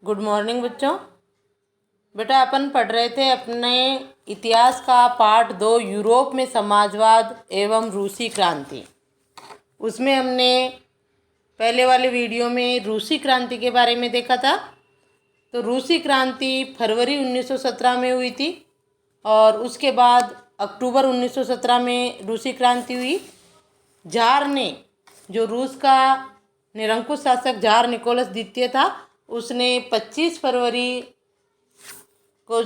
Good morning बच्चों। बेटा अपन पढ़ रहे थे अपने इतिहास का पार्ट 2 यूरोप में समाजवाद एवं रूसी क्रांति। उसमें हमने पहले वाले वीडियो में रूसी क्रांति के बारे में देखा था। तो रूसी क्रांति फरवरी 1917 में हुई थी और उसके बाद अक्टूबर 1917 में रूसी क्रांति हुई। जार ने, जो रूस का निरंकुश शासक जार निकोलस द्वितीय था, उसने 25 फरवरी को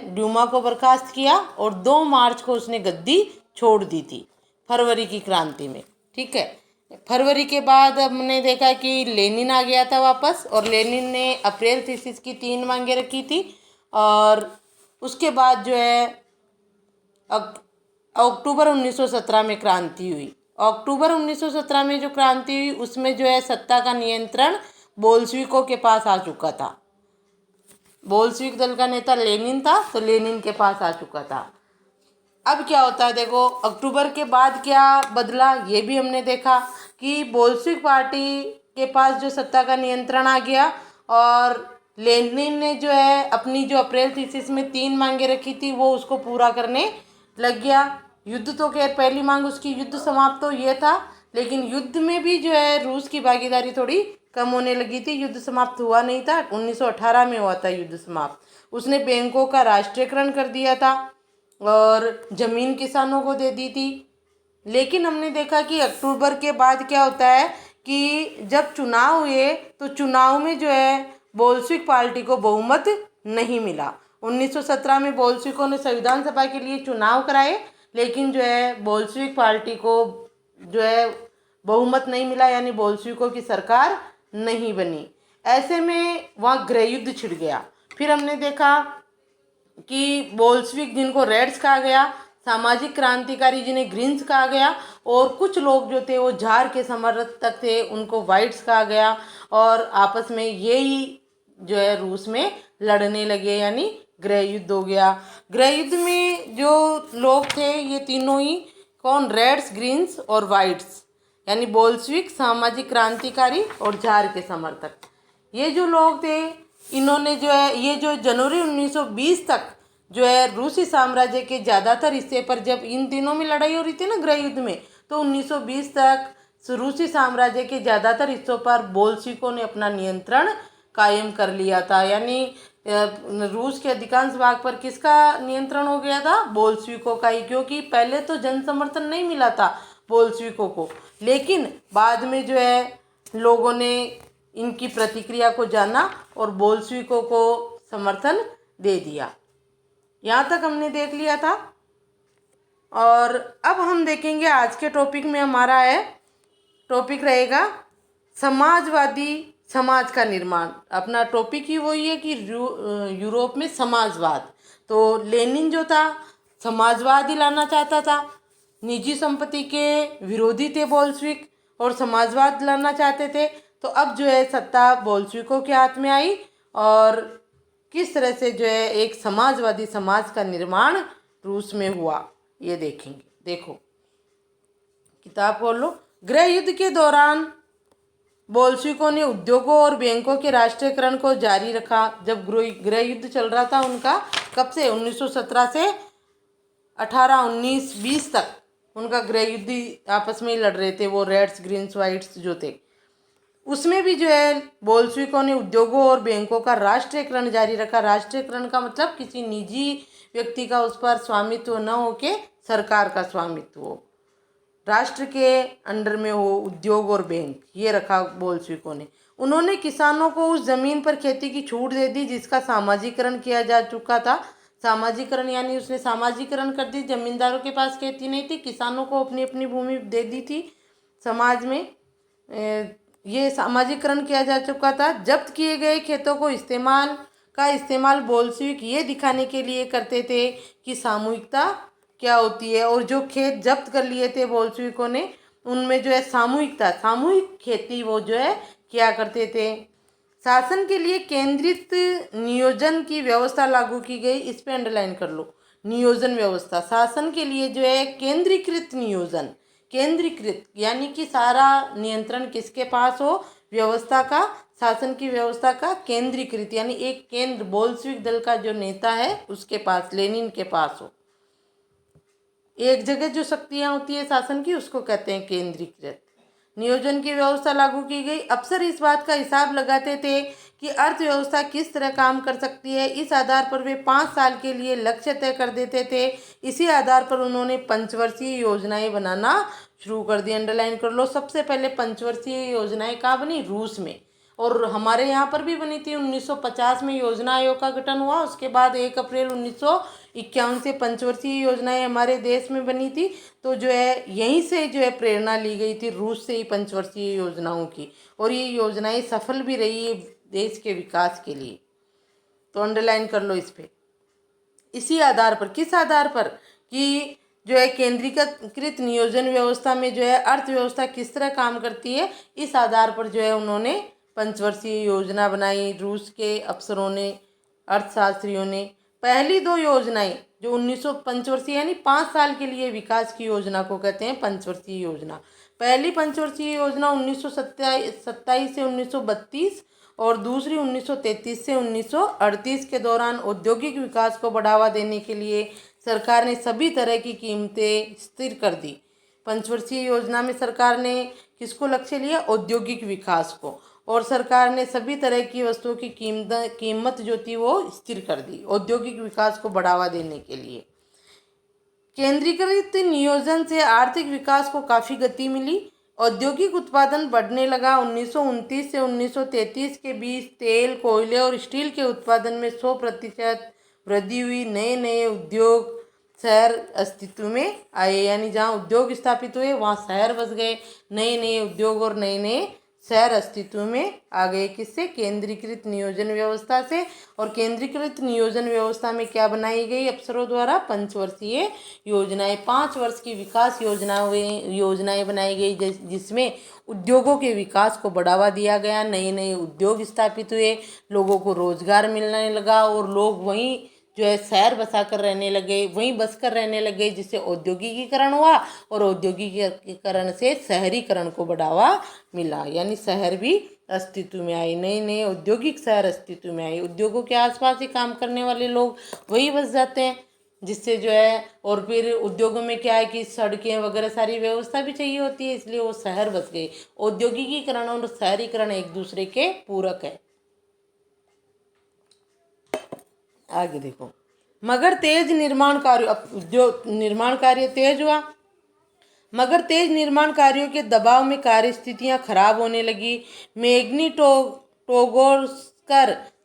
ड्यूमा को बर्खास्त किया और 2 मार्च को उसने गद्दी छोड़ दी थी फरवरी की क्रांति में। ठीक है। फरवरी के बाद हमने देखा कि लेनिन आ गया था वापस और लेनिन ने अप्रैल थीसिस की 3 मांगे रखी थी और उसके बाद अक्टूबर 1917 में क्रांति हुई। अक्टूबर 1917 में जो क्रांति हुई उसमें सत्ता का नियंत्रण बोल्शेविकों के पास आ चुका था। बोल्शेविक दल का नेता लेनिन था तो लेनिन के पास आ चुका था। अब क्या होता है, देखो अक्टूबर के बाद क्या बदला ये भी हमने देखा कि बोल्शेविक पार्टी के पास जो सत्ता का नियंत्रण आ गया और लेनिन ने अपनी जो अप्रैल थीसिस में 3 मांगे रखी थी वो उसको पूरा करने लग गया। युद्ध तो खैर पहली मांग उसकी युद्ध समाप्त तो ये था, लेकिन युद्ध में भी रूस की भागीदारी थोड़ी कम होने लगी थी। युद्ध समाप्त हुआ नहीं था, 1918 में हुआ था युद्ध समाप्त। उसने बैंकों का राष्ट्रीयकरण कर दिया था और ज़मीन किसानों को दे दी थी। लेकिन हमने देखा कि अक्टूबर के बाद क्या होता है कि जब चुनाव हुए तो चुनाव में बोल्शेविक पार्टी को बहुमत नहीं मिला। 1917 में बोल्शेविकों ने संविधान सभा के लिए चुनाव कराए, लेकिन बोल्शेविक पार्टी को बहुमत नहीं मिला, यानी बोल्शेविकों की सरकार नहीं बनी। ऐसे में वहाँ गृह युद्ध छिड़ गया। फिर हमने देखा कि बोल्शेविक जिनको रेड्स कहा गया, सामाजिक क्रांतिकारी जिन्हें ग्रीन्स कहा गया, और कुछ लोग जो थे वो जार के समर्थक थे उनको वाइट्स कहा गया, और आपस में यही रूस में लड़ने लगे, यानी गृह युद्ध हो गया। गृह युद्ध में जो लोग थे ये तीनों ही कौन, रेड्स, ग्रीन्स और वाइट्स, यानी बोल्शेविक, सामाजिक क्रांतिकारी और जार के समर्थक। ये जो लोग थे इन्होंने ये जनवरी 1920 तक रूसी साम्राज्य के ज़्यादातर हिस्से पर, जब इन दिनों में लड़ाई हो रही थी ना गृह युद्ध में, तो 1920 तक रूसी साम्राज्य के ज़्यादातर हिस्सों पर बोल्शेविकों ने अपना नियंत्रण कायम कर लिया था। यानी रूस के अधिकांश भाग पर किसका नियंत्रण हो गया था? बोल्शेविकों का ही, क्योंकि पहले तो जन समर्थन नहीं मिला था बोल्शेविकों को, लेकिन बाद में लोगों ने इनकी प्रतिक्रिया को जाना और बोल्शेविकों को समर्थन दे दिया। यहाँ तक हमने देख लिया था। और अब हम देखेंगे आज के टॉपिक में हमारा टॉपिक रहेगा समाजवादी समाज का निर्माण। अपना टॉपिक ही वही है कि यूरोप में समाजवाद। तो लेनिन जो था समाजवाद ही लाना चाहता था, निजी संपत्ति के विरोधी थे बोल्शेविक और समाजवाद लाना चाहते थे। तो अब सत्ता बोल्शेविकों के हाथ में आई और किस तरह से एक समाजवादी समाज का निर्माण रूस में हुआ ये देखेंगे। देखो किताब खोल लो। गृह युद्ध के दौरान बोल्शेविकों ने उद्योगों और बैंकों के राष्ट्रीयकरण को जारी रखा। जब गृह युद्ध चल रहा था उनका, कब से? 1917 से 18, 19, 20 तक उनका गृह युद्ध आपस में ही लड़ रहे थे वो रेड्स, ग्रीन्स, वाइट्स जो थे। उसमें भी बोल्शेविकों ने उद्योगों और बैंकों का राष्ट्रीयकरण जारी रखा। राष्ट्रीयकरण का मतलब किसी निजी व्यक्ति का उस पर स्वामित्व न हो के सरकार का स्वामित्व हो, राष्ट्र के अंडर में हो उद्योग और बैंक, ये रखा बोल्शेविकों ने। उन्होंने किसानों को उस जमीन पर खेती की छूट दे दी जिसका सामाजिकरण किया जा चुका था। सामाजिकरण यानी उसने सामाजिकरण कर दी, जमींदारों के पास खेती नहीं थी, किसानों को अपनी अपनी भूमि दे दी थी समाज में। ये सामाजिकरण किया जा चुका था। जब्त किए गए खेतों को इस्तेमाल बोल्शेविक ये दिखाने के लिए करते थे कि सामूहिकता क्या होती है, और जो खेत जब्त कर लिए थे बोल्शेविकों ने उनमें सामूहिक खेती वो किया करते थे। शासन के लिए केंद्रित नियोजन की व्यवस्था लागू की गई। इस पे अंडरलाइन कर लो, नियोजन व्यवस्था। शासन के लिए केंद्रीकृत नियोजन, केंद्रीकृत यानी कि सारा नियंत्रण किसके पास हो? व्यवस्था का, शासन की व्यवस्था का केंद्रीकृत, यानी एक केंद्र बोल्शेविक दल का जो नेता है उसके पास, लेनिन के पास हो। एक जगह जो शक्तियां होती है शासन की उसको कहते हैं केंद्रीकृत। नियोजन की व्यवस्था लागू की गई। अफसर इस बात का हिसाब लगाते थे कि अर्थव्यवस्था किस तरह काम कर सकती है। इस आधार पर वे 5 साल के लिए लक्ष्य तय कर देते थे। इसी आधार पर उन्होंने पंचवर्षीय योजनाएं बनाना शुरू कर दी। अंडरलाइन कर लो, सबसे पहले पंचवर्षीय योजनाएं कहाँ बनी? रूस में। और हमारे यहाँ पर भी बनी थी। 1950 में योजना आयोग का गठन हुआ। उसके बाद 1 अप्रैल 1951 से पंचवर्षीय योजनाएं हमारे देश में बनी थी। तो जो है यहीं से जो है प्रेरणा ली गई थी, रूस से ही पंचवर्षीय योजनाओं की। और ये योजनाएं सफल भी रही है देश के विकास के लिए। तो अंडरलाइन कर लो इस पे। इसी आधार पर, किस आधार पर? कि जो है केंद्रीकृत नियोजन व्यवस्था में जो है अर्थव्यवस्था किस तरह काम करती है, इस आधार पर जो है उन्होंने पंचवर्षीय योजना बनाई। रूस के अफसरों ने, अर्थशास्त्रियों ने। पहली 2 योजनाएं जो 1900 पंचवर्षीय यानी 5 साल के लिए विकास की योजना को कहते हैं पंचवर्षीय योजना। पहली पंचवर्षीय योजना 1927 से 1932 और दूसरी 1933 से 1938 के दौरान औद्योगिक विकास को बढ़ावा देने के लिए सरकार ने सभी तरह की कीमतें स्थिर कर दी। पंचवर्षीय योजना में सरकार ने किसको लक्ष्य लिया? औद्योगिक विकास को। और सरकार ने सभी तरह की वस्तुओं की कीमत जो थी वो स्थिर कर दी औद्योगिक विकास को बढ़ावा देने के लिए। केंद्रीकृत नियोजन से आर्थिक विकास को काफ़ी गति मिली। औद्योगिक उत्पादन बढ़ने लगा। 1929 से 1933 के बीच तेल, कोयले और स्टील के उत्पादन में 100% वृद्धि हुई। नए नए उद्योग शहर अस्तित्व में आए, यानी जहाँ उद्योग स्थापित हुए वहाँ शहर बस गए। नए नए उद्योग और नए नए शहर अस्तित्व में आ गए। किससे? केंद्रीकृत नियोजन व्यवस्था से। और केंद्रीकृत नियोजन व्यवस्था में क्या बनाई गई अफसरों द्वारा? पंचवर्षीय योजनाएं, 5 वर्ष की विकास योजनाएं बनाई गई, जिसमें उद्योगों के विकास को बढ़ावा दिया गया। नए नए उद्योग स्थापित हुए, लोगों को रोजगार मिलने लगा और लोग वहीं जो है शहर बसा कर रहने लगे, वहीं बस कर रहने लगे, जिससे औद्योगिकीकरण हुआ। और औद्योगिकीकरण से शहरीकरण को बढ़ावा मिला, यानी शहर भी अस्तित्व में आए। नए नए औद्योगिक शहर अस्तित्व में आए। उद्योगों के आसपास ही काम करने वाले लोग वही बस जाते हैं, जिससे जो है, और फिर उद्योगों में क्या है कि सड़कें वगैरह सारी व्यवस्था भी चाहिए होती है, इसलिए वो शहर बस गए। औद्योगिकीकरण और शहरीकरण एक दूसरे के पूरक है। आगे देखो, मगर तेज निर्माण कार्य, अब जो निर्माण कार्य तेज हुआ, मगर तेज निर्माण कार्यों के दबाव में कार्य स्थितियां खराब होने लगी। मैग्निटोगोर्स्क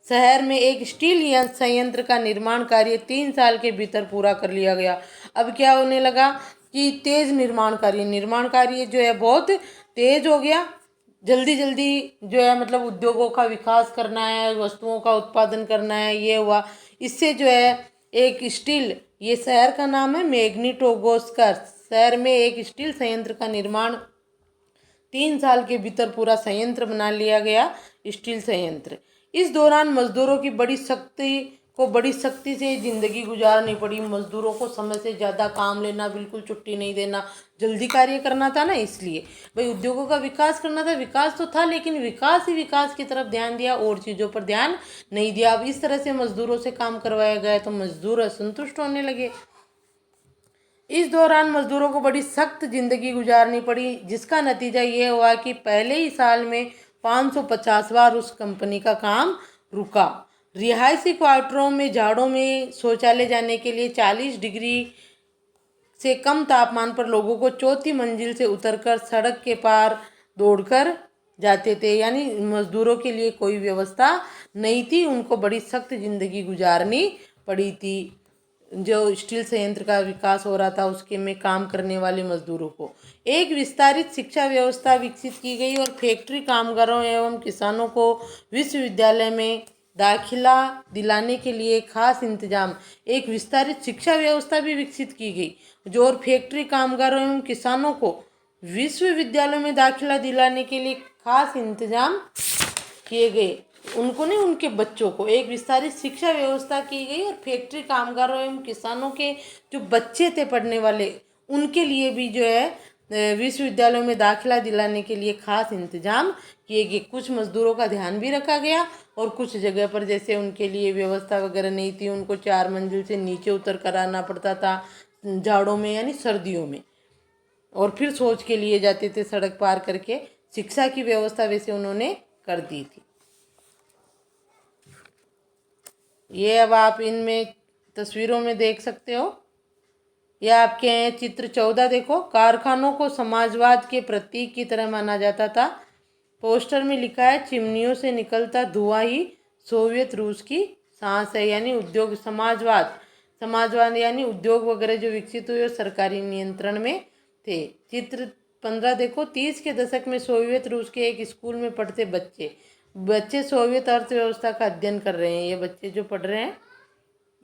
शहर में एक स्टील संयंत्र का निर्माण कार्य 3 साल के भीतर पूरा कर लिया गया। अब क्या होने लगा कि तेज निर्माण कार्य जो है बहुत तेज हो गया। जल्दी जल्दी जो है, मतलब उद्योगों का विकास करना है, वस्तुओं का उत्पादन करना है, ये हुआ। इससे जो है एक स्टील, ये शहर का नाम है मैग्निटोगोर्स्क, शहर में एक स्टील संयंत्र का निर्माण 3 साल के भीतर पूरा संयंत्र बना लिया गया, स्टील संयंत्र। इस दौरान मजदूरों की बड़ी सख्ती से जिंदगी गुजारनी पड़ी। मजदूरों को समय से ज़्यादा काम लेना, बिल्कुल छुट्टी नहीं देना, जल्दी कार्य करना था ना, इसलिए भाई उद्योगों का विकास करना था। विकास तो था, लेकिन विकास ही विकास की तरफ ध्यान दिया, और चीज़ों पर ध्यान नहीं दिया। अब इस तरह से मजदूरों से काम करवाया गया तो मजदूर असंतुष्ट होने लगे। इस दौरान मजदूरों को बड़ी सख्त जिंदगी गुजारनी पड़ी, जिसका नतीजा ये हुआ कि पहले ही साल में 550 बार उस कंपनी का काम रुका। रिहायशी क्वार्टरों में जाड़ों में शौचालय जाने के लिए 40 डिग्री से कम तापमान पर लोगों को 4थी मंजिल से उतरकर सड़क के पार दौड़कर जाते थे, यानी मजदूरों के लिए कोई व्यवस्था नहीं थी। उनको बड़ी सख्त जिंदगी गुजारनी पड़ी थी। जो स्टील संयंत्र का विकास हो रहा था उसके में काम करने वाले मजदूरों को। एक विस्तारित शिक्षा व्यवस्था विकसित की गई और फैक्ट्री कामगारों एवं किसानों को विश्वविद्यालय में दाखिला दिलाने के लिए खास इंतजाम, एक विस्तारित शिक्षा व्यवस्था भी विकसित की गई। जो और फैक्ट्री कामगारों एवं किसानों को विश्वविद्यालयों में दाखिला दिलाने के लिए खास इंतजाम किए गए। उनको नहीं, उनके बच्चों को एक विस्तारित शिक्षा व्यवस्था की गई। और फैक्ट्री कामगारों एवं किसानों के जो बच्चे थे पढ़ने वाले, उनके लिए भी जो है विश्वविद्यालयों में दाखिला दिलाने के लिए खास इंतजाम किए गए। कुछ मजदूरों का ध्यान भी रखा गया और कुछ जगह पर जैसे उनके लिए व्यवस्था वगैरह नहीं थी, उनको 4 मंजिल से नीचे उतर कर आना पड़ता था जाड़ों में यानी सर्दियों में, और फिर सोच के लिए जाते थे सड़क पार करके। शिक्षा की व्यवस्था वैसे उन्होंने कर दी थी। ये अब आप इनमें तस्वीरों में देख सकते हो। यह आपके हैं चित्र 14। देखो, कारखानों को समाजवाद के प्रतीक की तरह माना जाता था। पोस्टर में लिखा है चिमनियों से निकलता धुआं ही सोवियत रूस की सांस है, यानी उद्योग समाजवाद यानी उद्योग वगैरह जो विकसित हुए सरकारी नियंत्रण में थे। चित्र 15 देखो, 30 के दशक में सोवियत रूस के एक स्कूल में पढ़ते बच्चे सोवियत अर्थव्यवस्था का अध्ययन कर रहे हैं। ये बच्चे जो पढ़ रहे हैं,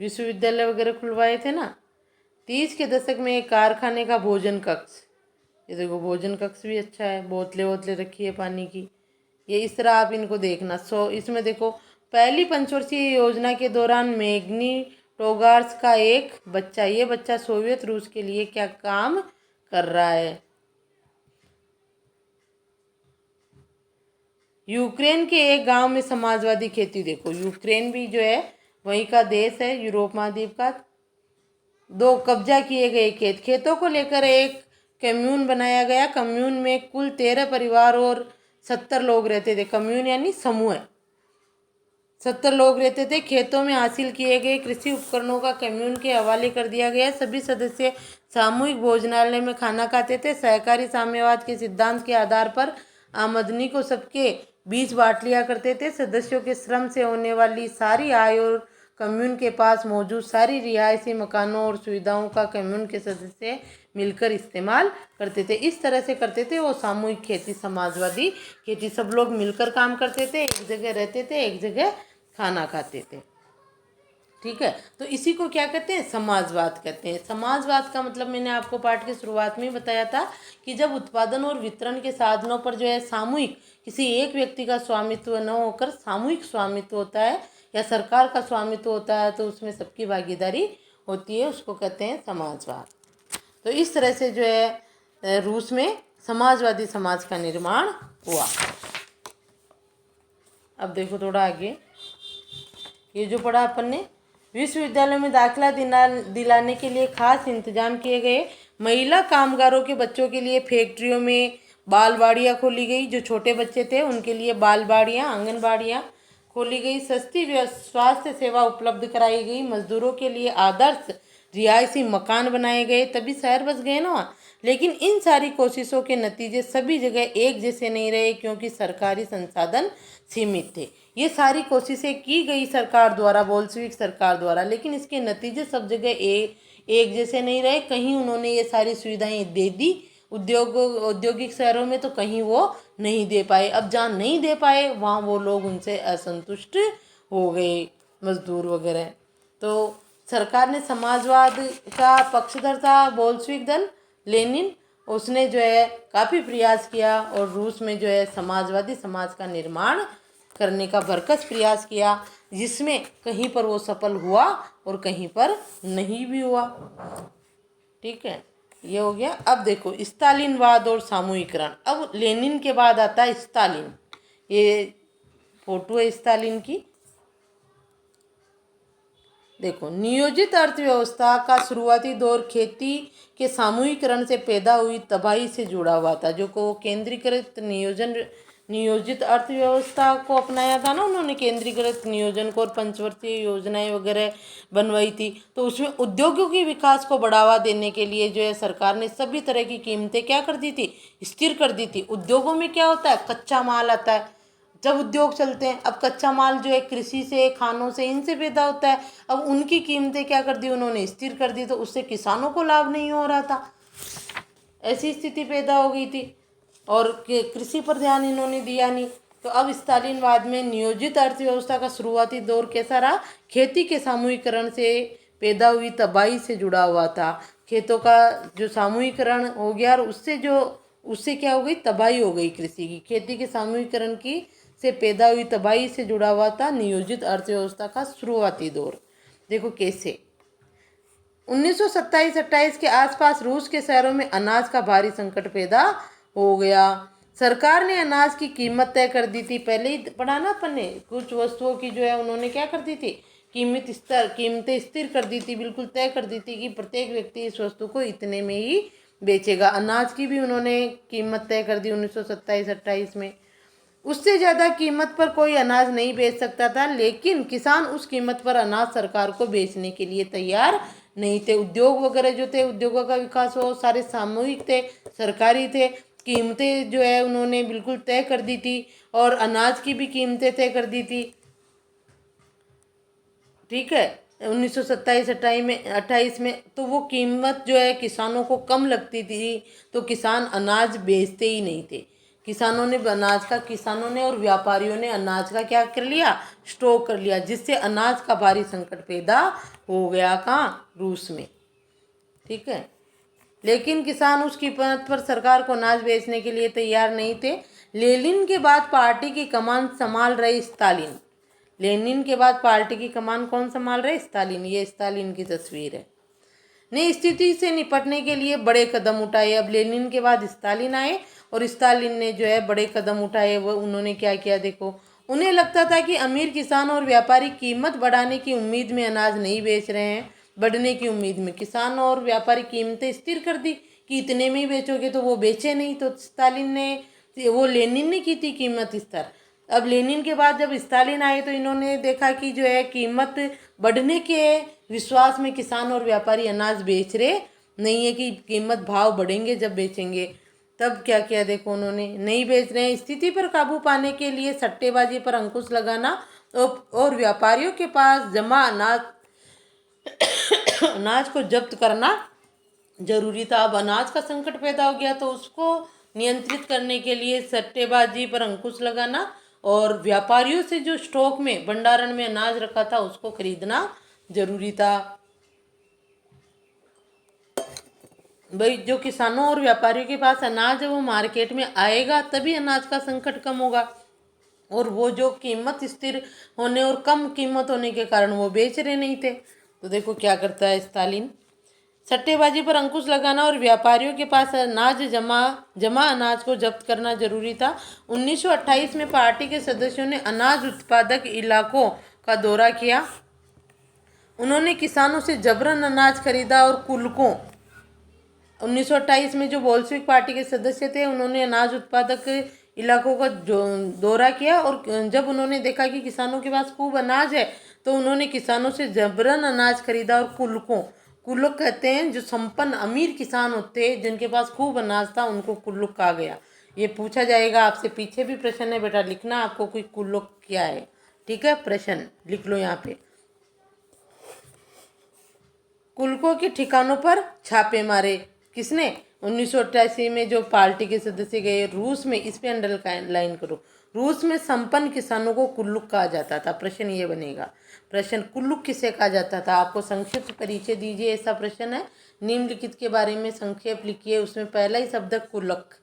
विश्वविद्यालय वगैरह खुलवाए थे ना। 30 के दशक में एक कारखाने का भोजन कक्ष, ये देखो भोजन कक्ष भी अच्छा है, बोतलें रखी है पानी की। ये इस तरह आप इनको देखना। इसमें देखो, पहली पंचवर्षीय योजना के दौरान मैग्नी टोगार्स का एक बच्चा, ये बच्चा सोवियत रूस के लिए क्या काम कर रहा है। यूक्रेन के एक गांव में समाजवादी खेती। देखो, यूक्रेन भी जो है वहीं का देश है, यूरोप महाद्वीप का। 2 कब्जा किए गए खेतों को लेकर एक कम्यून बनाया गया। कम्यून में कुल 13 परिवार और 70 लोग रहते थे। कम्यून यानी समूह। 70 लोग रहते थे। खेतों में हासिल किए गए कृषि उपकरणों का कम्यून के हवाले कर दिया गया। सभी सदस्य सामूहिक भोजनालय में खाना खाते थे। सहकारी साम्यवाद के सिद्धांत के आधार पर आमदनी को सबके बीच बांट लिया करते थे। सदस्यों के श्रम से होने वाली सारी आय और कम्यून के पास मौजूद सारी रिहायशी मकानों और सुविधाओं का कम्यून के सदस्य मिलकर इस्तेमाल करते थे। इस तरह से करते थे वो सामूहिक खेती, समाजवादी खेती। सब लोग मिलकर काम करते थे, एक जगह रहते थे, एक जगह खाना खाते थे। ठीक है, तो इसी को क्या कहते हैं, समाजवाद कहते हैं। समाजवाद का मतलब मैंने आपको पाठ की शुरुआत में ही बताया था कि जब उत्पादन और वितरण के साधनों पर जो है सामूहिक, किसी एक व्यक्ति का स्वामित्व न होकर सामूहिक स्वामित्व होता है या सरकार का स्वामित्व होता है, तो उसमें सबकी भागीदारी होती है, उसको कहते हैं समाजवाद। तो इस तरह से जो है रूस में समाजवादी समाज का निर्माण हुआ। अब देखो थोड़ा आगे, ये जो पढ़ा अपन ने, विश्वविद्यालय में दाखिला दिलाने के लिए खास इंतजाम किए गए। महिला कामगारों के बच्चों के लिए फैक्ट्रियों में बालवाड़ियाँ खोली गई। जो छोटे बच्चे थे उनके लिए बालवाड़ियाँ, आंगनबाड़ियाँ खोली गई। सस्ती स्वास्थ्य सेवा उपलब्ध कराई गई। मजदूरों के लिए आदर्श रिहायशी मकान बनाए गए, तभी शहर बस गए ना वहाँ। लेकिन इन सारी कोशिशों के नतीजे सभी जगह एक जैसे नहीं रहे, क्योंकि सरकारी संसाधन सीमित थे। ये सारी कोशिशें की गई सरकार द्वारा, बोल्शेविक सरकार द्वारा, लेकिन इसके नतीजे सब जगह एक जैसे नहीं रहे। कहीं उन्होंने ये सारी सुविधाएं दे दी औद्योगिक शहरों में, तो कहीं वो नहीं दे पाए। अब जहाँ नहीं दे पाए वहाँ वो लोग उनसे असंतुष्ट हो गए, मजदूर वगैरह। तो सरकार ने समाजवाद का पक्षधर था बोल्शेविक दल, लेनिन, उसने जो है काफ़ी प्रयास किया और रूस में जो है समाजवादी समाज का निर्माण करने का भरकस प्रयास किया, जिसमें कहीं पर वो सफल हुआ और कहीं पर नहीं भी हुआ। ठीक है, ये हो गया। अब देखो स्टालिनवाद और सामूहिकरण। अब लेनिन के बाद आता है स्टालिन। ये फोटो है स्टालिन की। देखो, नियोजित अर्थव्यवस्था का शुरुआती दौर खेती के सामूहिकरण से पैदा हुई तबाही से जुड़ा हुआ था। जो को केंद्रीकृत नियोजित अर्थव्यवस्था को अपनाया था ना उन्होंने, केंद्रीकृत नियोजन को, और पंचवर्षीय योजनाएं वगैरह बनवाई थी। तो उसमें उद्योगों के विकास को बढ़ावा देने के लिए जो है सरकार ने सभी तरह की कीमतें क्या कर दी थी, स्थिर कर दी थी। उद्योगों में क्या होता है, कच्चा माल आता है। जब उद्योग चलते हैं, अब कच्चा माल जो है कृषि से, खानों से, इनसे पैदा होता है। अब उनकी कीमतें क्या कर दी उन्होंने, स्थिर कर दी, तो उससे किसानों को लाभ नहीं हो रहा था। ऐसी स्थिति पैदा हो गई थी और कृषि पर ध्यान इन्होंने दिया नहीं। तो अब स्टालिनवाद में नियोजित अर्थव्यवस्था का शुरुआती दौर कैसा रहा, खेती के सामूहिकरण से पैदा हुई तबाही से जुड़ा हुआ था। खेतों का जो सामूहिकरण हो गया और उससे क्या हो गई, तबाही हो गई कृषि की। खेती के सामूहिकरण की से पैदा हुई तबाही से जुड़ा हुआ था नियोजित अर्थव्यवस्था का शुरुआती दौर। देखो कैसे, 1927-28 के आसपास रूस के शहरों में अनाज का भारी संकट पैदा हो गया। सरकार ने अनाज की कीमत तय कर दी थी। पहले ही पढ़ा ना अपन ने, कुछ वस्तुओं की जो है उन्होंने क्या कर दी थी, कीमतें स्थिर कर दी थी, बिल्कुल तय कर दी थी कि प्रत्येक व्यक्ति इस वस्तु को इतने में ही बेचेगा। अनाज की भी उन्होंने कीमत तय कर दी 1927-28 में। उससे ज़्यादा कीमत पर कोई अनाज नहीं बेच सकता था, लेकिन किसान उस कीमत पर अनाज सरकार को बेचने के लिए तैयार नहीं थे। उद्योग वगैरह जो थे, उद्योगों का विकास हो, सारे सामूहिक थे, सरकारी थे। कीमतें जो है उन्होंने बिल्कुल तय कर दी थी और अनाज की भी कीमतें तय कर दी थी। ठीक है, 1927-28 में तो वो कीमत जो है किसानों को कम लगती थी, तो किसान अनाज बेचते ही नहीं थे। किसानों ने और व्यापारियों ने अनाज का क्या कर लिया, स्टॉक कर लिया, जिससे अनाज का भारी संकट पैदा हो गया। कहाँ, रूस में। ठीक है, लेकिन किसान उस कीमत पर सरकार को अनाज बेचने के लिए तैयार नहीं थे। लेनिन के बाद पार्टी की कमान संभाल रहे स्टालिन। लेनिन के बाद पार्टी की कमान कौन संभाल रहे, स्टालिन। ये स्टालिन की तस्वीर है। ने स्थिति से निपटने के लिए बड़े कदम उठाए। अब लेनिन के बाद स्टालिन आए और स्टालिन ने जो है बड़े कदम उठाए। वो उन्होंने क्या किया, देखो, उन्हें लगता था कि अमीर किसान और व्यापारी कीमत बढ़ाने की उम्मीद में अनाज नहीं बेच रहे हैं, बढ़ने की उम्मीद में। किसान और व्यापारी कीमतें स्थिर कर दी कि इतने में ही बेचोगे, तो वो बेचे नहीं। तो स्टालिन ने, वो लेनिन ने की थी कीमत स्थिर। अब लेनिन के बाद जब स्टालिन आए तो इन्होंने देखा कि जो है कीमत बढ़ने के विश्वास में किसान और व्यापारी अनाज बेच रहे नहीं है, कि कीमत भाव बढ़ेंगे जब बेचेंगे। तब क्या किया, देखो, उन्होंने नहीं बेच रहे हैं। स्थिति पर काबू पाने के लिए सट्टेबाजी पर अंकुश लगाना और व्यापारियों के पास जमा अनाज को जब्त करना जरूरी था। अब अनाज का संकट पैदा हो गया, तो उसको नियंत्रित करने के लिए सट्टेबाजी पर अंकुश लगाना और व्यापारियों से जो स्टॉक में, भंडारण में अनाज रखा था, उसको खरीदना जरूरी था। भाई, जो किसानों और व्यापारियों के पास अनाज है वो मार्केट में आएगा, तभी अनाज का संकट कम होगा। और वो जो कीमत स्थिर होने और कम कीमत होने के कारण वो बेच रहे नहीं थे। तो देखो क्या करता है स्टालिन, सट्टेबाजी पर अंकुश लगाना और व्यापारियों के पास अनाज जमा अनाज को जब्त करना जरूरी था। 1928 में पार्टी के सदस्यों ने अनाज उत्पादक इलाकों का दौरा किया। उन्होंने किसानों से जबरन अनाज खरीदा और कुल्कों 1928 में जो बोल्शेविक पार्टी के सदस्य थे, उन्होंने अनाज उत्पादक इलाकों का दौरा किया और जब उन्होंने देखा कि किसानों के पास खूब अनाज है, तो उन्होंने किसानों से जबरन अनाज खरीदा और कुल्लुक कहते हैं, जो संपन्न अमीर किसान होते हैं जिनके पास खूब अनाज था, उनको कुल्लुक कहा गया। ये पूछा जाएगा आपसे, पीछे भी प्रश्न है बेटा, लिखना आपको कोई कुल्लुक क्या है। ठीक है, प्रश्न लिख लो यहाँ पे। कुल्लुकों के ठिकानों पर छापे मारे, किसने, 1988 में जो पार्टी के सदस्य गए रूस में। इस पे अंडरलाइन करो, रूस में संपन्न किसानों को कुल्लुक कहा जाता था। प्रश्न ये बनेगा, प्रश्न कुल्लुक किसे कहा जाता था, आपको संक्षिप्त परिचय दीजिए, ऐसा प्रश्न है। निम्नलिखित के बारे में संक्षेप लिखिए, उसमें पहला ही शब्द कुल्लक।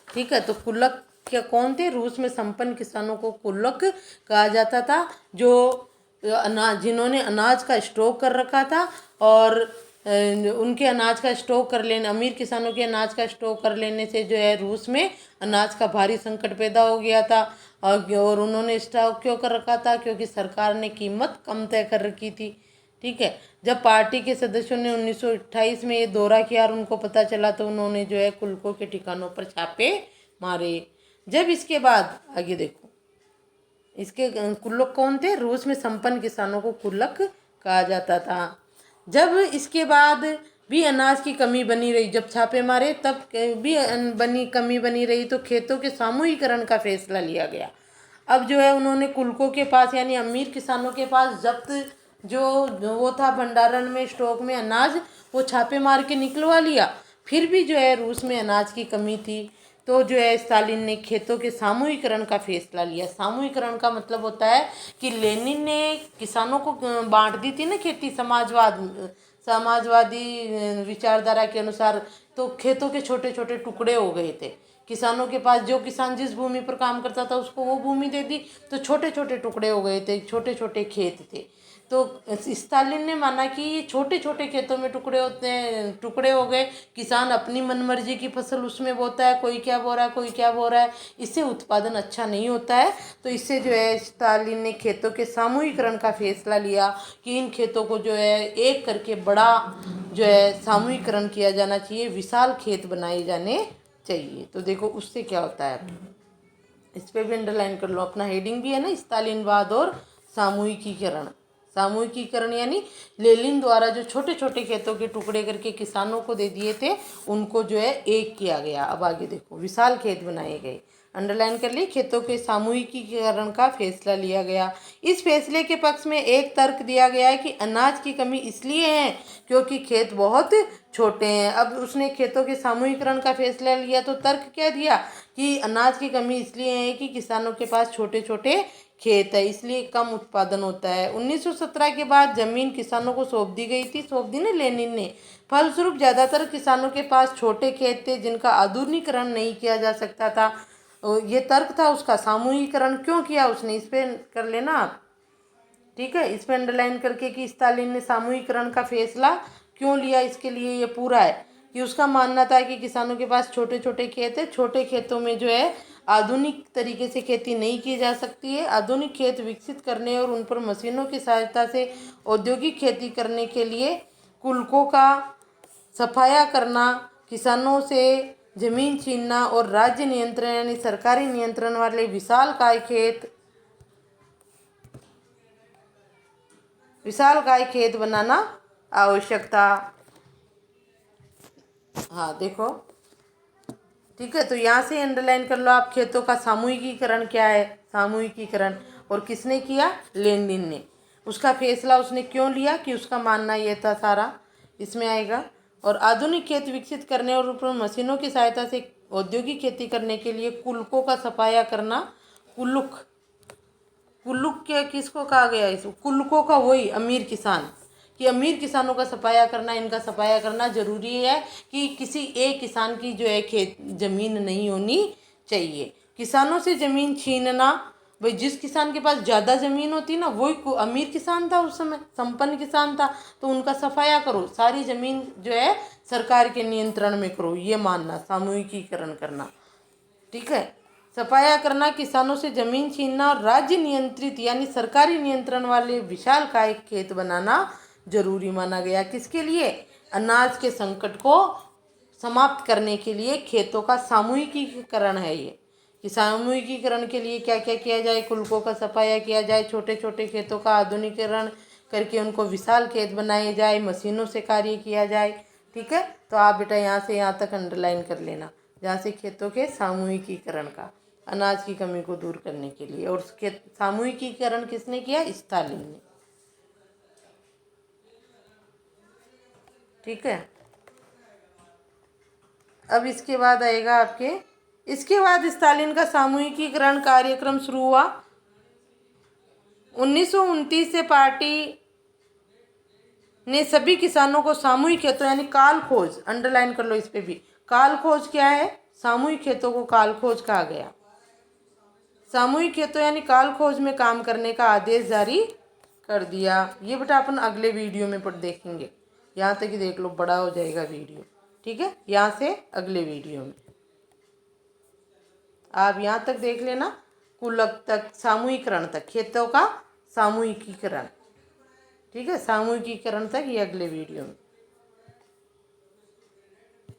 ठीक है, तो कुल्लक क्या कौन थे, रूस में संपन्न किसानों को कुल्लक कहा जाता था, जो जिन्होंने अनाज का स्टॉक कर रखा था और उनके अनाज का स्टॉक कर लेने, अमीर किसानों के अनाज का स्टॉक कर लेने से जो है रूस में अनाज का भारी संकट पैदा हो गया था। और उन्होंने स्टॉक क्यों कर रखा था, क्योंकि सरकार ने कीमत कम तय कर रखी थी। ठीक है, जब पार्टी के सदस्यों ने 1928 में ये दौरा किया और उनको पता चला, तो उन्होंने जो है कुल्लकों के ठिकानों पर छापे मारे। जब इसके बाद आगे देखो, इसके कुल्लक कौन थे, रूस में संपन्न किसानों को कुल्लक कहा जाता था। जब इसके बाद भी अनाज की कमी बनी रही, जब छापे मारे तब भी कमी बनी रही, तो खेतों के सामूहिकरण का फैसला लिया गया। अब जो है उन्होंने कुल्लकों के पास, यानी अमीर किसानों के पास जब्त जो वो था भंडारण में, स्टॉक में अनाज, वो छापे मार के निकलवा लिया। फिर भी जो है रूस में अनाज की कमी थी, तो जो है स्टालिन ने खेतों के सामूहिकरण का फैसला लिया। सामूहिकरण का मतलब होता है कि लेनिन ने किसानों को बांट दी थी ना खेती, समाजवादी विचारधारा के अनुसार, तो खेतों के छोटे छोटे टुकड़े हो गए थे। किसानों के पास, जो किसान जिस भूमि पर काम करता था उसको वो भूमि दे दी, तो छोटे छोटे टुकड़े हो गए थे, छोटे छोटे खेत थे। तो स्टालिन ने माना कि ये छोटे छोटे खेतों में टुकड़े होते हैं, टुकड़े हो गए, किसान अपनी मनमर्जी की फसल उसमें बोता है, कोई क्या बो रहा है कोई क्या बो रहा है, इससे उत्पादन अच्छा नहीं होता है। तो इससे जो है स्टालिन ने खेतों के सामूहिकरण का फैसला लिया कि इन खेतों को जो है एक करके बड़ा जो है सामूहिकरण किया जाना चाहिए, विशाल खेत बनाए जाने चाहिए। तो देखो उससे क्या होता है, इस पे भी अंडरलाइन कर लो, अपना हेडिंग भी है ना, स्टालिनवाद और सामूहिकीकरण। सामूहिकीकरण यानी लेनिन द्वारा जो छोटे छोटे खेतों के टुकड़े करके किसानों को दे दिए थे, उनको जो है एक किया गया। अब आगे देखो, विशाल खेत बनाए गए, अंडरलाइन कर लिए, खेतों के सामूहिकीकरण का फैसला लिया गया। इस फैसले के पक्ष में एक तर्क दिया गया है कि अनाज की कमी इसलिए है क्योंकि खेत बहुत छोटे हैं। अब उसने खेतों के सामूहिकरण का फैसला लिया तो तर्क क्या दिया कि अनाज की कमी इसलिए है कि किसानों के पास छोटे छोटे खेत है, इसलिए कम उत्पादन होता है। 1917 के बाद जमीन किसानों को सौंप दी गई थी, सौंप दी ना लेनिन ने। फलस्वरूप ज़्यादातर किसानों के पास छोटे खेत थे जिनका आधुनिकीकरण नहीं किया जा सकता था। ये तर्क था उसका। सामूहिकरण क्यों किया उसने, इस पे कर लेना आप, ठीक है, इस पे अंडरलाइन करके कि स्टालिन ने सामूहिकरण का फैसला क्यों लिया, इसके लिए ये पूरा है कि उसका मानना था कि किसानों के पास छोटे छोटे खेत है, छोटे खेतों में जो है आधुनिक तरीके से खेती नहीं की जा सकती है। आधुनिक खेत विकसित करने और उन पर मशीनों की सहायता से औद्योगिक खेती करने के लिए कुलकों का सफाया करना, किसानों से जमीन छीनना और राज्य नियंत्रण यानी सरकारी नियंत्रण वाले विशालकाय खेत बनाना आवश्यक था। हाँ देखो, ठीक है, तो यहाँ से अंडरलाइन कर लो आप, खेतों का सामूहिकीकरण क्या है, सामूहिकीकरण और किसने किया, लेनिन ने। उसका फैसला उसने क्यों लिया कि उसका मानना ये था, सारा इसमें आएगा। और आधुनिक खेत विकसित करने और उन मशीनों की सहायता से औद्योगिक खेती करने के लिए कुलकों का सफाया करना। कुल्लुक, कुल्लुक क्या किसको कहा गया, इस कुल्लुकों का वही अमीर किसान, कि अमीर किसानों का सफाया करना, इनका सफाया करना जरूरी है कि किसी एक किसान की जो है खेत जमीन नहीं होनी चाहिए। किसानों से जमीन छीनना, भाई जिस किसान के पास ज़्यादा ज़मीन होती ना वही अमीर किसान था, उस समय संपन्न किसान था, तो उनका सफाया करो, सारी ज़मीन जो है सरकार के नियंत्रण में करो, ये मानना, सामूहिकीकरण करना, ठीक है। सफाया करना, किसानों से जमीन छीनना और राज्य नियंत्रित यानी सरकारी नियंत्रण वाले विशालकाय खेत बनाना जरूरी माना गया। किसके लिए, अनाज के संकट को समाप्त करने के लिए खेतों का सामूहिकीकरण है ये, कि सामूहिकीकरण के लिए क्या क्या किया जाए, कुलकों का सफाया किया जाए, छोटे छोटे खेतों का आधुनिकीकरण करके उनको विशाल खेत बनाए जाए, मशीनों से कार्य किया जाए, ठीक है। तो आप बेटा यहाँ से यहाँ तक अंडरलाइन कर लेना, जहाँ से खेतों के सामूहिकीकरण का, अनाज की कमी को दूर करने के लिए। और सामूहिकीकरण किसने किया, स्टालिन ने, ठीक है। अब इसके बाद आएगा आपके, इसके बाद स्टालिन का सामूहिकीकरण कार्यक्रम शुरू हुआ। 1929 से पार्टी ने सभी किसानों को सामूहिक खेतों यानी काल खोज, अंडरलाइन कर लो इस पे भी, काल खोज क्या है, सामूहिक खेतों को काल खोज कहा गया। सामूहिक खेतों यानी काल खोज में काम करने का आदेश जारी कर दिया। ये बेटा अपन अगले वीडियो में पढ़ देखेंगे, यहाँ तक ही देख लो, बड़ा हो जाएगा वीडियो, ठीक है। यहाँ से अगले वीडियो में आप यहाँ तक देख लेना, कुलक तक, सामूहिकरण तक, खेतों का सामूहिकीकरण, ठीक है, सामूहिकीकरण तक ये अगले वीडियो में।